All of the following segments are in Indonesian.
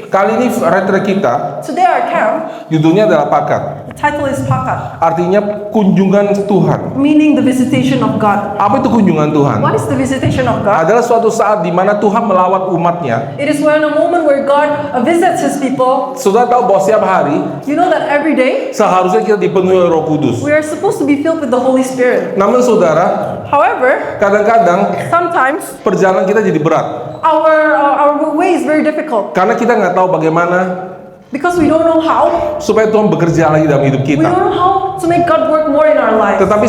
Kali ini retret kita Today our camp, judulnya adalah Pakat. the title is Pakat, Artinya kunjungan Tuhan. meaning the visitation of God. Apa itu kunjungan Tuhan? What is the visitation of God? Adalah suatu saat di mana Tuhan melawat umatnya. It is when a moment where God visits His people. Sudah tahu bahwa setiap hari You know that every day seharusnya kita dipenuhi oleh Roh Kudus. we are supposed to be filled with the Holy Spirit. Namun saudara, However, kadang-kadang sometimes perjalanan kita jadi berat. our way is very difficult Karena kita nggak tahu bagaimana because we don't know how. supaya Tuhan bekerja lagi dalam hidup We kita. don't know how to make God work more in our lives. Tetapi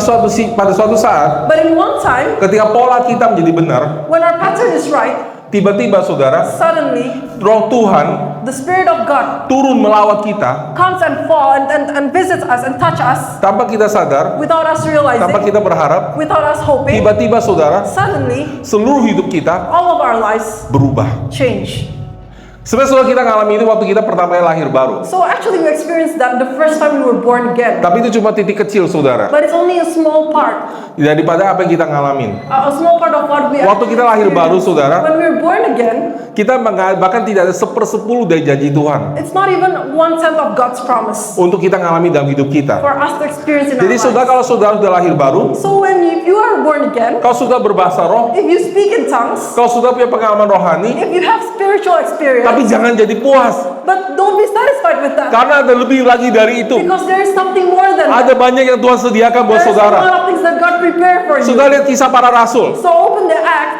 pada suatu saat, But in one time, ketika pola kita menjadi benar, when our pattern is right, tiba-tiba saudara, suddenly Roh Tuhan the Spirit of God turun melawat kita comes and fall and visits us and touch us tanpa kita sadar, without us tanpa realizing, kita berharap. without us hoping. Tiba-tiba saudara, Suddenly, seluruh hidup kita all of our lives berubah. change. Sebenarnya saudara, kita ngalami itu waktu kita pertama kali lahir baru. So actually we experienced that the first time we were born again. Tapi itu cuma titik kecil saudara, But it's only a small part. daripada apa yang kita ngalamin. A small part of what we Waktu kita lahir baru experienced. saudara, When we were born again, kita bahkan tidak ada 1/10 dari janji Tuhan it's not even 1/10 of God's promise untuk kita ngalami dalam hidup kita. for us to experience in our Jadi saudara, lives. kalau saudara sudah lahir baru, So if you are born again, kalau sudah berbahasa roh, if you speak in tongues, kalau sudah punya pengalaman rohani, if you have spiritual experience, tapi jangan jadi puas, but don't be satisfied with that, karena ada lebih lagi dari itu. because there is something more than that. Ada banyak yang Tuhan sediakan buat There's a saudara. lot of things that God prepared for you. Saudara lihat kisah para rasul, So open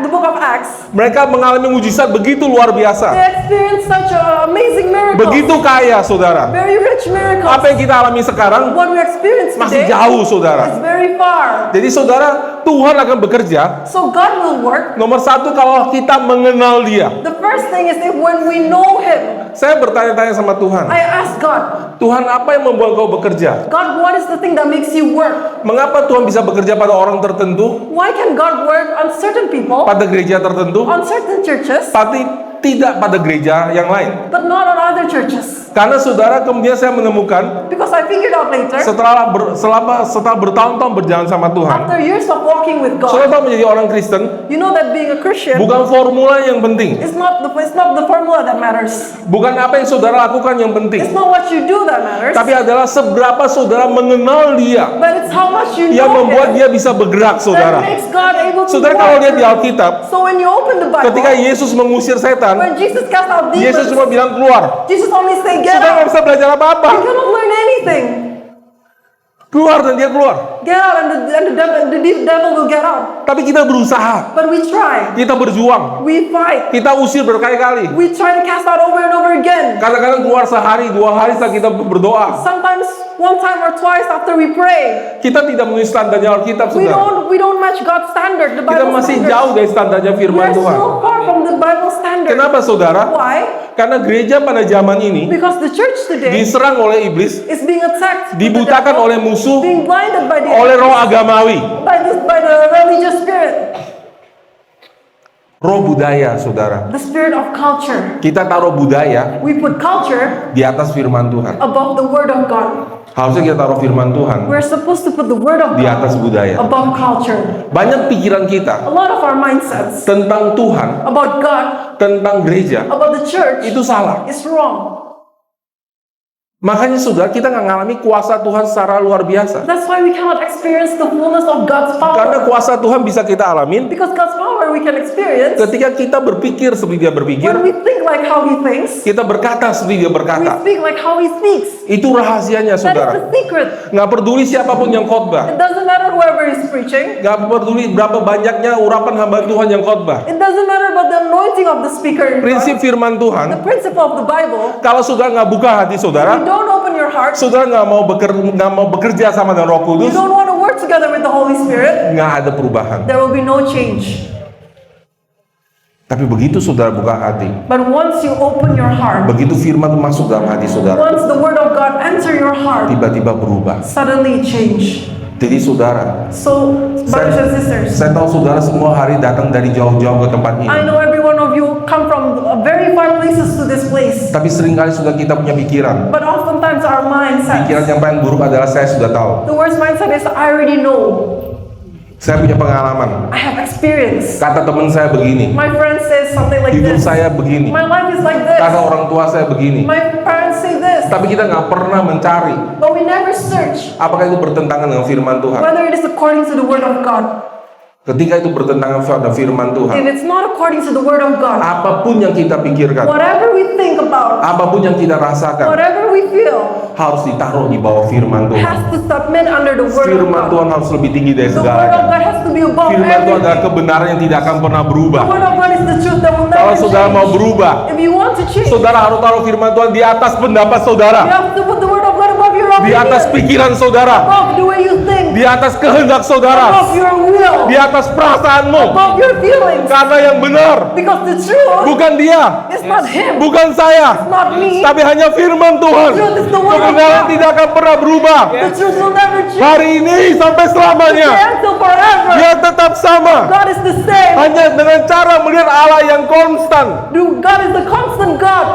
the book of Acts. mereka mengalami mujizat begitu luar They biasa, experienced such amazing miracles, begitu kaya saudara. very rich miracles. Apa yang kita alami sekarang What we experience masih today jauh saudara. is very far. Jadi saudara, Tuhan akan bekerja. So God will work. Nomor satu, kalau kita mengenal Dia. The first thing is if when we know Him, Saya bertanya-tanya sama Tuhan, I ask God, Tuhan, apa yang membuat kau bekerja? God, what is the thing that makes you work? Mengapa Tuhan bisa bekerja pada orang tertentu, Why can God work on certain people, pada gereja tertentu, on certain churches, tapi tidak pada gereja yang lain? but not on other churches? Karena saudara, kemudian saya menemukan Because I figured out later, setelah bertahun-tahun berjalan sama Tuhan, after years of walking with God, saudara tahu menjadi orang Kristen you know that being a Christian bukan formula yang penting, is not the formula that matters. bukan apa yang saudara lakukan yang penting, It's not what you do that matters, tapi adalah seberapa saudara mengenal Dia but it's how much you yang know membuat Him dia bisa bergerak that saudara. makes God able to Saudara, kalau work. lihat di Alkitab, So when you open the Bible, ketika Yesus mengusir setan, when Jesus cast out Yesus demons, cuma bilang keluar. Jesus only say get Saudara nggak out. bisa belajar apa-apa. You cannot learn anything. Keluar dan dia keluar. Get out and the devil will get out. Tapi kita berusaha, But we try. kita berjuang, We fight. kita usir berkali-kali. We try to cast out over and over again. Kadang-kadang keluar sehari, 2 hari setelah kita berdoa. Sometimes one time or twice after we pray. Kita tidak memenuhi standarnya Alkitab, saudara. We don't match God's standard, the Kita Bible masih standard. jauh dari standarnya We firman are Tuhan. so far from the Bible standard. Kenapa saudara? Why? Karena gereja pada zaman ini Because the church today diserang oleh iblis, is being attacked, with the dibutakan devil, oleh musuh, being blinded by the oleh roh agamawi, by the religious spirit, roh budaya, saudara. the spirit of culture. Kita taruh budaya We put culture di atas firman Tuhan. above the word of God. Harusnya kita taruh firman Tuhan We're supposed to put the word of di God atas budaya. above culture. Banyak pikiran kita A lot of our mindsets tentang Tuhan, about God, tentang gereja, about the church, itu salah. is wrong. Makanya saudara, kita nggak ngalami kuasa Tuhan secara luar biasa. That's why we cannot experience the fullness of God's Karena power. kuasa Tuhan bisa kita alamin Because God's power we can experience ketika kita berpikir seperti Dia berpikir, when we think like how He thinks, kita berkata seperti Dia we berkata. speak like how He speaks. Itu rahasianya, That is saudara. the secret. Nggak peduli siapapun yang khotbah, It doesn't matter whoever is preaching. nggak peduli berapa banyaknya urapan hamba Tuhan yang khotbah. It doesn't matter about the anointing of the speaker. in Prinsip God. firman The Tuhan, principle of the Bible. kalau saudara nggak buka hati You saudara, don't open your heart. saudara nggak mau bekerja sama dengan Roh You Kudus, don't want to work together with the Holy Spirit. nggak ada perubahan. There will be no change. Tapi begitu saudara buka hati, But once you open your heart, begitu firman masuk dalam hati saudara, once the word of God enter your heart, tiba-tiba berubah. suddenly change. Jadi saudara, So, brothers and sisters, saya tahu saudara semua hari datang dari jauh-jauh ke tempat ini. I know every one of you come from very far places to this place. Tapi seringkali sudah kita punya pikiran. But oftentimes our Pikiran mindset, yang paling buruk adalah saya sudah tahu. the worst mindset is I already know. Saya punya pengalaman. I have experience. Kata teman saya begini, My friend says something like hidup this. saya begini. My life is like this. Kata orang tua saya begini. My parents say this. Tapi kita nggak pernah mencari But we never search apakah itu bertentangan dengan firman Tuhan. whether it is according to the word of God. Ketika itu bertentangan pada firman Tuhan, If it's not according to the word of God, apapun yang kita pikirkan, whatever we think about, apapun yang kita rasakan, whatever we feel, harus ditaruh di bawah firman Tuhan. has to submit under the word of Firman God. Tuhan harus lebih tinggi dari The word of segalanya. God has to be above Firman Tuhan adalah everything. kebenaran yang tidak akan pernah berubah. The word of God is the truth that will Kalau never saudara mau change. berubah, If you want to change, saudara harus taruh firman Tuhan di atas pendapat you saudara, have to put the word of God above your di atas opinion, pikiran saudara, above the way you think, di atas kehendak above saudara, your will, di atas perasaanmu. above your feelings. Karena yang benar Because the truth bukan dia, is not him, bukan saya, not me. tapi hanya firman Tuhan. The truth is the word of Kebenaran God. tidak akan pernah berubah. The truth will never change. Hari ini sampai selamanya, Until forever. dia tetap sama. God is the same. Hanya dengan cara melihat Allah yang konstan, God is the constant God.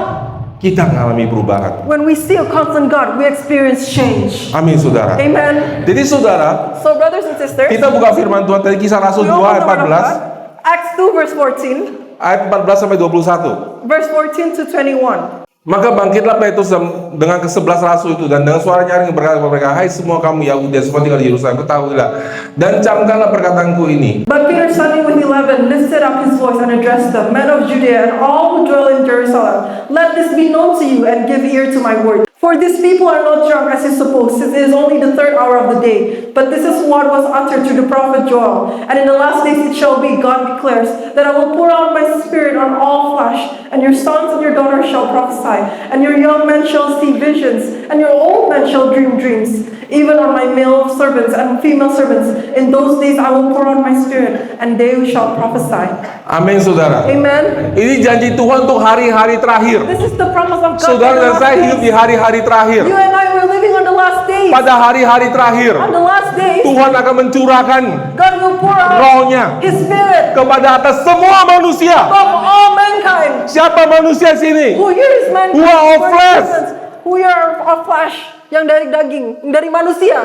kita mengalami perubahan. When we see a constant God, we experience change. Amin, saudara. Amen. Jadi saudara, So brothers and sisters, kita buka firman Tuhan dari Kisah Rasul we 2 open ayat the word of 14, God. Acts 2 verse 14, ayat 14 sampai 21. verse 14 to 21. Maka bangkitlah Petrus dengan ke-11 rasul itu dan dengan suara nyaring berkata kepada mereka, "Hai semua kamu Yahudi yang semua tinggal di Yerusalem, ketahuilah dan camkanlah perkataanku ini." But Peter, standing with 11, lifted up his voice and addressed them, "Men of Judea and all who dwell in Jerusalem, let this be known to you and give ear to my word. For these people are not drunk as you suppose, since it is only the 3rd hour of the day. But this is what was uttered through the prophet Joel. And in the last days it shall be, God declares, that I will pour out my spirit on all flesh, and your sons and your daughters shall prophesy, and your young men shall see visions, and your old men shall dream dreams. Even on my male servants and female servants, in those days I will pour out my spirit, and they shall prophesy." Amin, saudara. Amen. Ini janji Tuhan untuk hari-hari terakhir. This is the promise of God. Saudara for the dan last saya days. hidup di hari-hari terakhir. You and I were living on the last days. Pada hari-hari terakhir, On the last days, Tuhan akan mencurahkan God will pour out rohnya His Spirit kepada atas semua manusia. above all mankind. Siapa manusia sini? Who here is mankind? Who are of For flesh. instance, who are of flesh? Yang dari daging, dari manusia.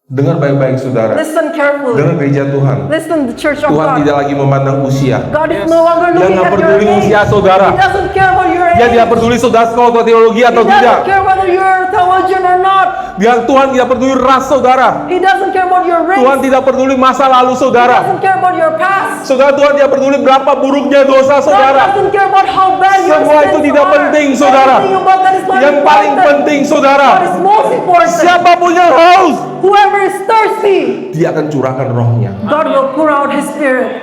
Dengar baik-baik, saudara. Listen carefully. Dengar gereja Tuhan. Listen, the church of Tuhan God. tidak lagi memandang usia. God is no longer Dia looking nggak at your peduli age. usia saudara. He doesn't care about your Dia age. tidak peduli saudara sekolah atau teologi atau He tidak. doesn't care whether you're a theologian or not. Tuhan tidak peduli ras saudara. He doesn't care about your race. Tuhan tidak peduli masa lalu He saudara. doesn't care about your past. Saudara, Tuhan tidak peduli berapa buruknya dosa God saudara. doesn't care about how bad your Semua itu sins tidak are. penting, saudara. Everything about that is not Yang paling important. penting What saudara, is most important? siapapun yang haus, Whoever is thirsty, dia akan curahkan rohnya. God will pour out His Spirit.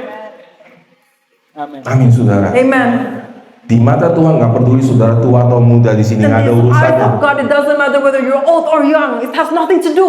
Amin, saudara. Amen. Di mata Tuhan nggak peduli saudara tua atau muda di sini, In nggak ada the eyes urusannya. of God, it doesn't matter whether you're old or young. It has nothing to do.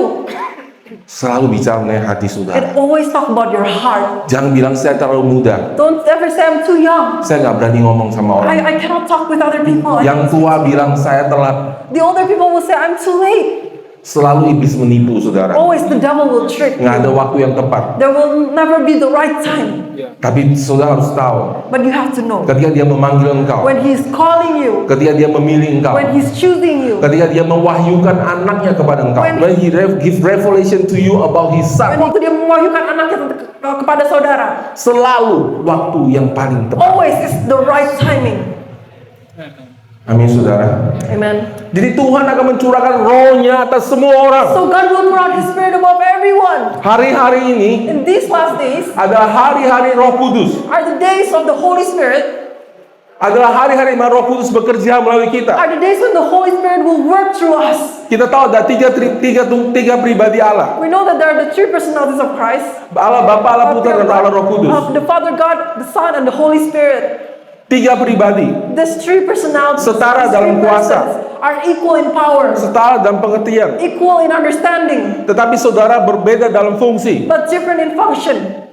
Selalu bicara mengenai hati It saudara. always talk about your heart. Jangan bilang saya terlalu muda. Don't ever say I'm too young. Saya nggak berani ngomong sama orang. I cannot talk with other people. Yang tua bilang saya telat. The older people will say I'm too late. Selalu iblis menipu saudara. Always the devil will trick Nggak ada you. waktu yang tepat. There will never be the right time. Tapi saudara harus tahu, But you have to know. ketika dia memanggil engkau, When He's calling you, ketika dia memilih engkau, when He's choosing you, ketika dia mewahyukan anaknya kepada engkau, when he give revelation to you about his son, when waktu Dia mewahyukan anaknya kepada saudara, selalu waktu yang paling tepat. always is the right timing. Amin, saudara. Amen. Jadi Tuhan akan mencurahkan rohnya atas semua orang. So God will pour out His Spirit above everyone. Hari-hari ini In these last days adalah hari-hari Roh Kudus. are the days of the Holy Spirit, Adalah hari-hari mana Roh Kudus bekerja melalui kita. are the days when the Holy Spirit will work through us. Kita tahu ada tiga pribadi Allah. We know that there are the three personalities of Christ. Allah Bapa, Allah Putra, dan Allah Roh Kudus. Of the Father God, the Son, and the Holy Spirit. Tiga pribadi, These three personalities, Setara these dalam three kuasa. persons are equal in power, setara dalam pengertian. equal in understanding, Tetapi saudara berbeda dalam fungsi. but different in function.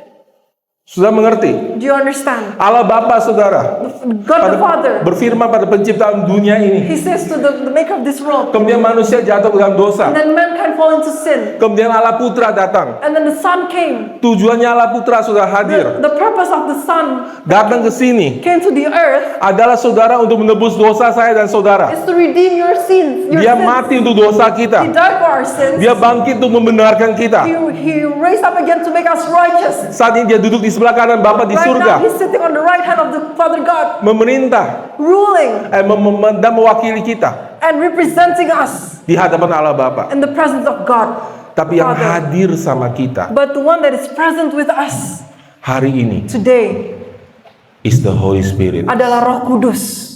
Sudah mengerti? Do you understand? Allah Bapa saudara God the Father, berfirman pada penciptaan dunia ini. He says to the maker of this world, Kemudian manusia jatuh ke dalam dosa. and then mankind fall into sin, Kemudian Allah Putra datang. and then the Son came. Tujuannya Allah Putra sudah hadir. The purpose of the Son Datang ke sini came to the earth adalah saudara untuk menebus dosa saya dan saudara. is to redeem your sins. Dia mati untuk dosa He kita. died for our sins. Dia bangkit untuk membenarkan kita. He raised up again to make us righteous. Saat ini dia duduk di sebelah kanan Bapa di Right now, surga. He's sitting on the right hand of the Father God, Memerintah ruling dan mewakili kita and representing us di hadapan Allah Bapa. in the presence of God. Tapi yang Father. hadir sama kita But the one that is present with us hari ini today is the Holy Spirit. adalah Roh Kudus,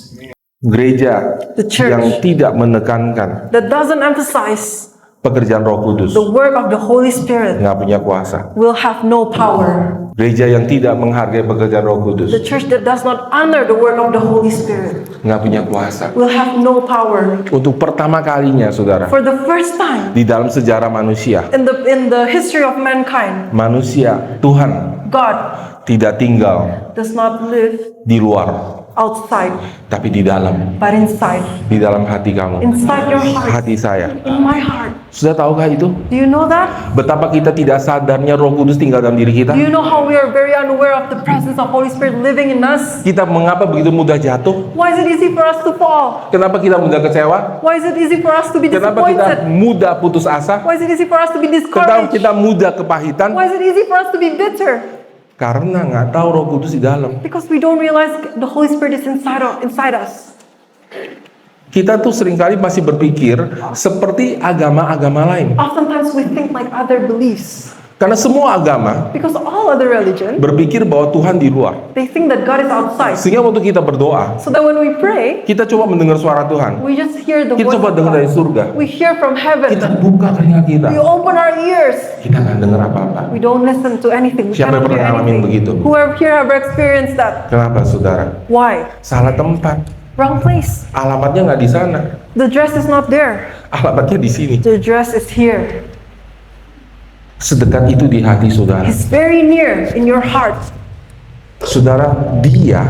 Gereja The church. yang tidak menekankan that doesn't emphasize pekerjaan Roh Kudus the work of the Holy Spirit nggak punya kuasa. will have no power. Gereja yang tidak menghargai pekerjaan Roh The Kudus church that does not honor the work of the Holy Spirit nggak punya kuasa. will have no power. Untuk pertama kalinya, saudara, For the first time di dalam sejarah manusia, in the history of mankind, manusia, Tuhan God tidak tinggal does not live di luar, outside, tapi di dalam hati kamu, inside your heart, hati saya. in my heart. Sudah tahukah itu? Do you know that? Betapa kita tidak sadarnya Roh Kudus tinggal dalam diri kita? Do you know how we are very unaware of the presence of Holy Spirit living in us? Kita mengapa begitu mudah jatuh? Why is it easy for us to fall? Kenapa kita mudah kecewa? Why is it easy for us to be Kenapa kita disappointed? mudah putus asa? Why is it easy for us to be Kenapa discouraged? kita mudah kepahitan? Why is it easy for us to be bitter? Karena nggak tahu Roh Kudus di dalam. Because we don't realize the Holy Spirit is inside us. Kita tuh seringkali masih berpikir seperti agama-agama lain. Oftentimes we think like other beliefs. Karena semua agama Because all other religion, berpikir bahwa Tuhan di luar. they think that God is outside. Sehingga waktu kita berdoa, So that when we pray, kita coba mendengar suara Tuhan. we just hear the Kita voice coba of dengar dari God. surga. We hear from Kita heaven. buka telinga kita. We open our ears. Kita nggak dengar apa-apa. We don't listen to anything. We Siapa yang cannot hear pernah ngalamin anything. begitu? Whoever here have experienced that? Kenapa, saudara? Why? Salah tempat. Wrong place. Alamatnya nggak di sana. The dress is not there. Alamatnya di sini. The dress is here. Sedekat itu di hati saudara. It's very near in your heart. Saudara, Dia,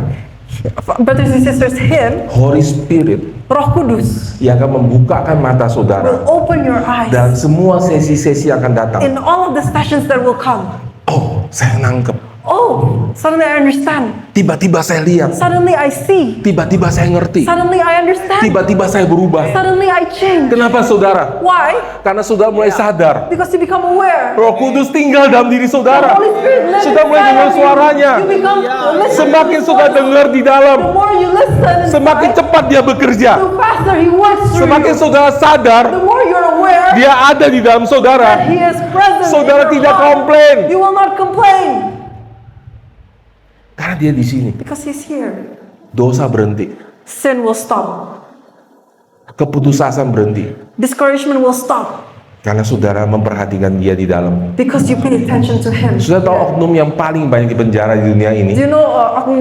Brothers and sisters, Him, Holy Spirit, Roh Kudus, yang akan membukakan mata saudara will open your eyes dan semua sesi-sesi yang akan datang. in all of the sessions that will come. Oh, saya nangkep. Oh, suddenly I understand. Tiba-tiba saya lihat. Suddenly I see. Tiba-tiba saya ngerti. Suddenly I understand. Tiba-tiba saya berubah. Suddenly I change. Kenapa, saudara? Why? Karena saudara mulai sadar. Because you become aware. Roh Kudus tinggal dalam diri The saudara. Holy Spirit lives Sudah mulai inside dengar of you. suaranya. You become listen Semakin to His sudah voice. dengar di The dalam, more you listen, semakin inside, cepat dia bekerja. the faster He works through Semakin you. saudara sadar, The more you're aware dia ada di dalam that saudara. He is present. Saudara in your tidak heart, komplain. You will not complain Karena dia di sini. because He's here. Dosa berhenti. Sin will stop. Keputusasaan berhenti. Discouragement will stop Karena saudara memperhatikan dia di dalam. because you pay attention to Him. Sudah tahu oknum yang paling banyak di penjara di dunia Do ini? you know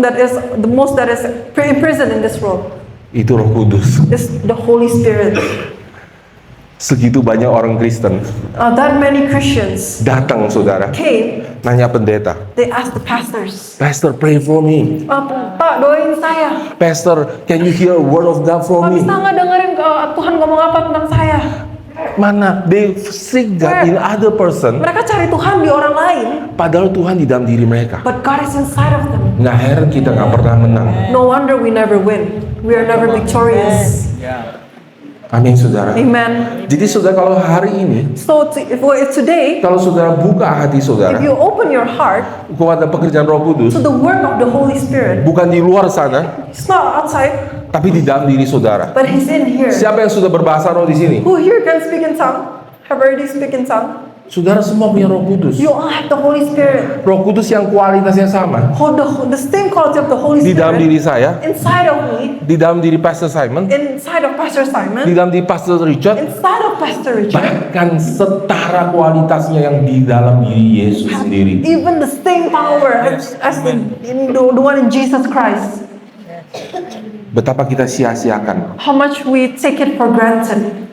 that is the most that is in prison in this world? Itu Roh Kudus. Is the Holy Spirit. Segitu banyak orang Kristen That many Christians datang, saudara, came. nanya pendeta, They asked the pastors, Pastor, pray for me. Pak, doain saya. Pastor, can you hear a word of God for Pak, me? bisa nggak dengerin Tuhan ngomong apa tentang saya? Mana? They seek God in other person. Mereka cari Tuhan di orang lain, Padahal Tuhan di dalam diri mereka. but God is inside of them. Nggak heran kita nggak pernah menang. No wonder we never win. We are never victorious. Amin, saudara. Amen. Jadi saudara, kalau hari ini, So if today, kalau saudara buka hati if saudara you open your heart kepada pekerjaan Roh Kudus, to the work of the Holy Spirit, bukan di luar sana, it's not outside, tapi di dalam diri saudara. but He's in here. Siapa yang sudah berbahasa roh di sini? Who here can speak in tongue? Have already speak in tongue? Saudara semua punya Roh Kudus. You all have the Holy Spirit. Roh Kudus yang kualitasnya sama. Hold the same quality of the Holy Di dalam Spirit diri saya, inside of me, di dalam diri Pastor Simon, inside of Pastor di Simon, dalam diri Pastor Richard, inside of Pastor Richard. bahkan setara kualitasnya yang di dalam diri Yesus sendiri. Even the same power as the one in Jesus Christ. Betapa kita sia-siakan How much we take it for granted.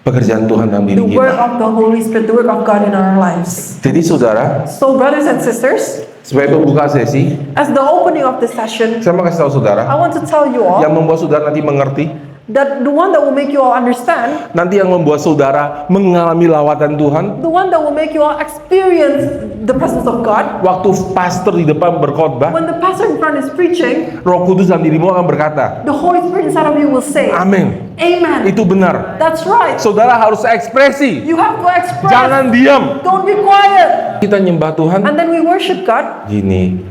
pekerjaan Tuhan dalam diri The work kita. of the Holy Spirit, the work of God in our lives. Jadi saudara, So brothers and sisters, Sebagai pembuka sesi, As the opening of this session, saya mau kasih tahu I saudara, want to tell you all yang membuat saudara nanti mengerti, that the one that will make you all understand, nanti yang membuat saudara mengalami lawatan Tuhan, the one that will make you all experience the presence of God, waktu pastor di depan berkhotbah, when the pastor in front is preaching, Roh Kudus dalam dirimu akan berkata, the Holy Spirit inside of you will say, amin. Amen. Itu benar. That's right. Saudara harus ekspresi, You have to express. jangan diam. Don't be quiet. Kita nyembah Tuhan, And then we worship God. gini,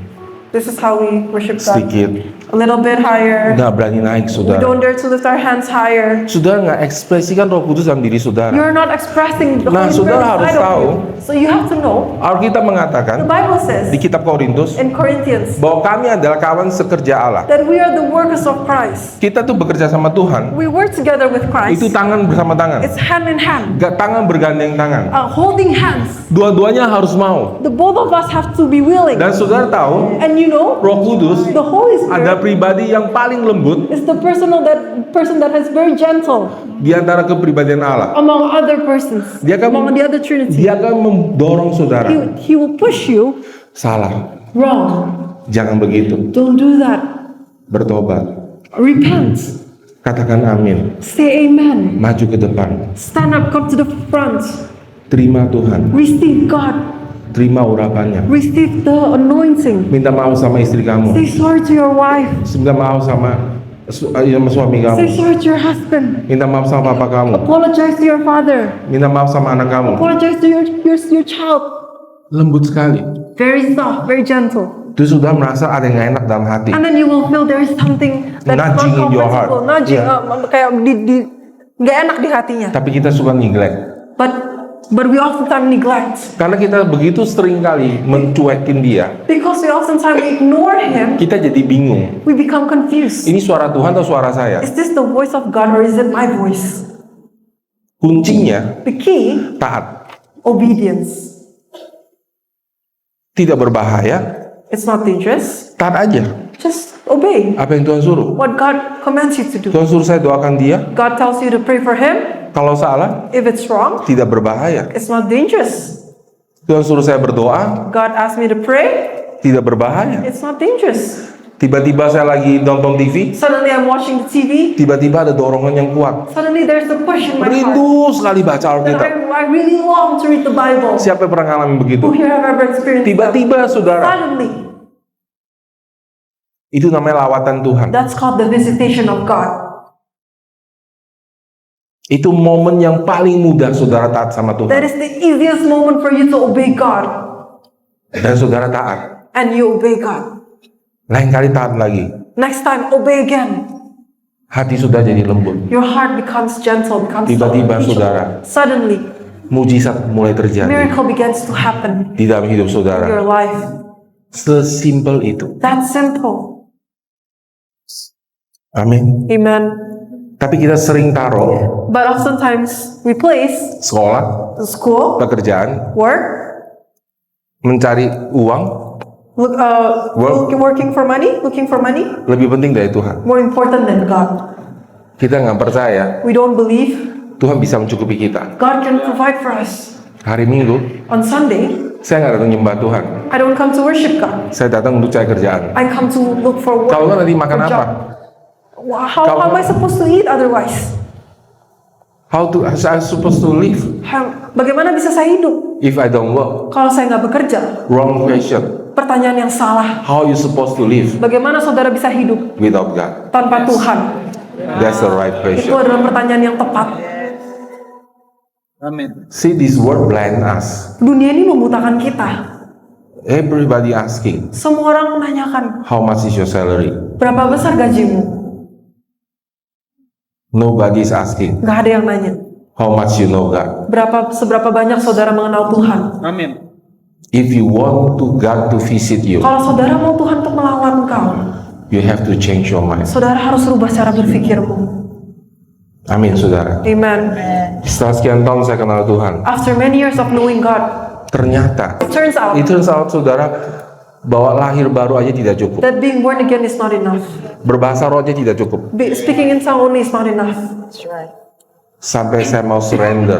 This is how we worship God. sedikit, A little bit higher. nggak berani naik We saudara. don't dare to lift our hands higher. Saudara nggak ekspresikan Roh Kudus dalam diri saudara. You're not expressing the Nah, Holy Spirit saudara harus inside of tahu. you. So you have to know. Alkitab The mengatakan Bible says di kitab Korintus in Corinthians bahwa kami adalah kawan sekerja Allah. that we are the workers of Christ. Kita tuh bekerja sama Tuhan, We work together with Christ. itu tangan bersama tangan, It's hand in hand. gak tangan bergandeng tangan. Holding hands. Dua-duanya harus mau. The both of us have to be willing. Dan saudara tahu, And you know, Roh Kudus the Holy ada Spirit pribadi yang paling lembut is the person that is very gentle di antara kepribadian Allah. among other persons, Dia akan among the other Trinity. Dia akan mendorong saudara. He will push you Salah, wrong. jangan begitu. Don't do that. Bertobat, Repent. katakan amin, Say amen. maju ke depan, Stand up, come to the front. terima Tuhan, Receive God. terima urapannya. Receive the anointing. Minta maaf sama istri kamu, Say sorry to your wife. minta maaf sama suami kamu, Say sorry to your husband. minta maaf sama papa kamu, Apologize to your father. minta maaf sama anak kamu. Apologize to your child. Lembut sekali. Very soft, very gentle. Itu sudah merasa ada yang gak enak dalam hati. And then you will feel there is something that's Nudging in your heart. uncomfortable. Nudging, Yeah. kayak nggak enak di hatinya. Tapi kita suka neglect. But we oftentimes neglect. Karena kita begitu sering kali mencuekin dia, Because we oftentimes ignore him, kita jadi bingung. we become confused. Ini suara Tuhan atau suara saya? Is this the voice of God or is it my voice? Kuncinya The key, taat. obedience. Tidak berbahaya, It's not dangerous. taat aja. Just obey Apa yang Tuhan suruh? what God commands you to do. Tuhan suruh saya doakan dia. God tells you to pray for him. Kalau salah, If it's wrong, tidak berbahaya. it's not dangerous. Tuhan suruh saya berdoa, God asked me to pray. tidak berbahaya. It's not dangerous. Tiba-tiba saya lagi nonton TV, Suddenly I'm watching the TV. tiba-tiba ada dorongan yang kuat. Suddenly there's a push in my heart. Rindu sekali baca That Alkitab. I really long to read the Bible. Siapa yang pernah ngalamin begitu? Who here have ever experienced that? Tiba-tiba saudara, Suddenly, itu namanya lawatan Tuhan. that's called the visitation of God. Itu momen yang paling mudah saudara taat sama That Tuhan. is the easiest moment for you to obey God. Dan saudara taat. And you obey God. Lain kali taat lagi. Next time, obey again. Hati sudah jadi lembut. Your heart becomes gentle, becomes Tiba-tiba, peaceful. saudara. Suddenly, Mujizat mulai terjadi miracle begins to happen di dalam hidup in your saudara. life. Sesimpel itu. That's simple. Amin. Amen. Tapi kita sering taruh But oftentimes, we place sekolah, school, pekerjaan, work, mencari uang working for money, looking for money, lebih penting dari Tuhan. more important than God. Kita nggak percaya We don't believe Tuhan bisa mencukupi kita. God can provide for us. Hari Minggu, On Sunday, saya nggak datang nyembah Tuhan. I don't come to worship God. Saya datang untuk cari kerjaan. I come to look for work. Kalau nggak nanti makan for apa? job. How am I supposed to eat otherwise? How I'm supposed to live Bagaimana bisa saya hidup if I don't work? kalau saya nggak bekerja? Wrong question. Pertanyaan yang salah. How you supposed to live Bagaimana saudara bisa hidup without God? tanpa Tuhan? That's the right Itu question. adalah pertanyaan yang tepat. Amen. See, this word blind us. Dunia ini membutakan kita. Everybody asking, Semua orang menanyakan, how much is your salary? berapa besar gajimu? Nobody is asking, Gak ada yang nanya. how much you know God? Seberapa banyak saudara mengenal Tuhan? Amin. If you want to God to visit you, Kalau saudara mau Tuhan untuk melawan engkau, you have to change your mind. saudara harus rubah cara berpikirmu. Amin, saudara. Amen. Setelah sekian tahun saya kenal Tuhan, After many years of knowing God, ternyata, it turns out saudara, bahwa lahir baru aja tidak cukup. that being born again is not enough. Berbahasa roh aja tidak cukup. Speaking in tongue only is not enough. Sampai saya mau surrender,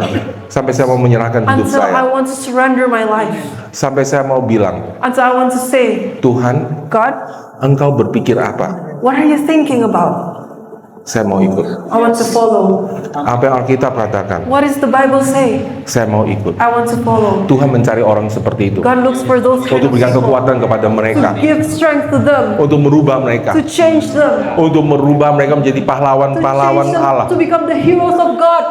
sampai saya mau menyerahkan hidup until I saya, want to surrender my life, sampai saya mau bilang, until I want to say, Tuhan, God, Engkau berpikir apa? what are you thinking about? Saya mau ikut. I want to follow. Apa yang Alkitab katakan, What does the Bible say? saya mau ikut. I want to follow. Tuhan mencari orang seperti itu God looks for those kind untuk of berikan people kekuatan kepada mereka, to give strength to them, untuk merubah mereka, to change them, untuk merubah mereka menjadi to pahlawan-pahlawan change them Allah. to become the heroes of God.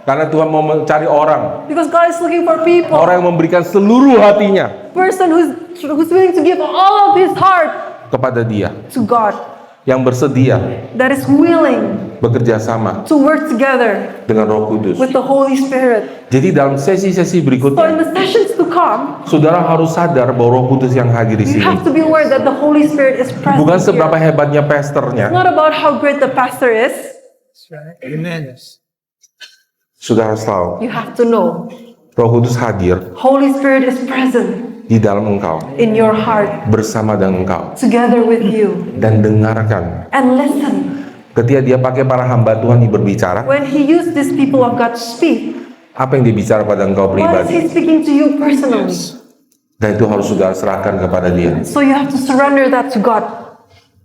Karena Tuhan mau mencari orang, Because God is looking for people, orang yang memberikan seluruh hatinya person who's willing to give all of his heart kepada Dia, to God, yang bersedia that is willing bekerja sama to work together dengan Roh Kudus. with the Holy Spirit. Jadi dalam sesi-sesi So in berikutnya, the sessions to come, saudara harus sadar bahwa Roh Kudus yang hadir di you sini have to be aware that the Holy Spirit is present bukan seberapa here. hebatnya pastornya, It's not about how great the pastor is. Amen. saudara harus tahu You have to know Roh Kudus hadir Holy Spirit is present di dalam engkau, in your heart, bersama dengan engkau, together with you. dan dengarkan. And listen, Ketika dia pakai para hamba Tuhan yang berbicara, when he used these people of God to speak, apa yang dibicara pada engkau what is pribadi, he speaking to you personally? dan itu harus saudara serahkan kepada Dia, So you have to surrender that to God,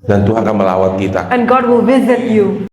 dan Tuhan akan melawat kita. and God will visit you.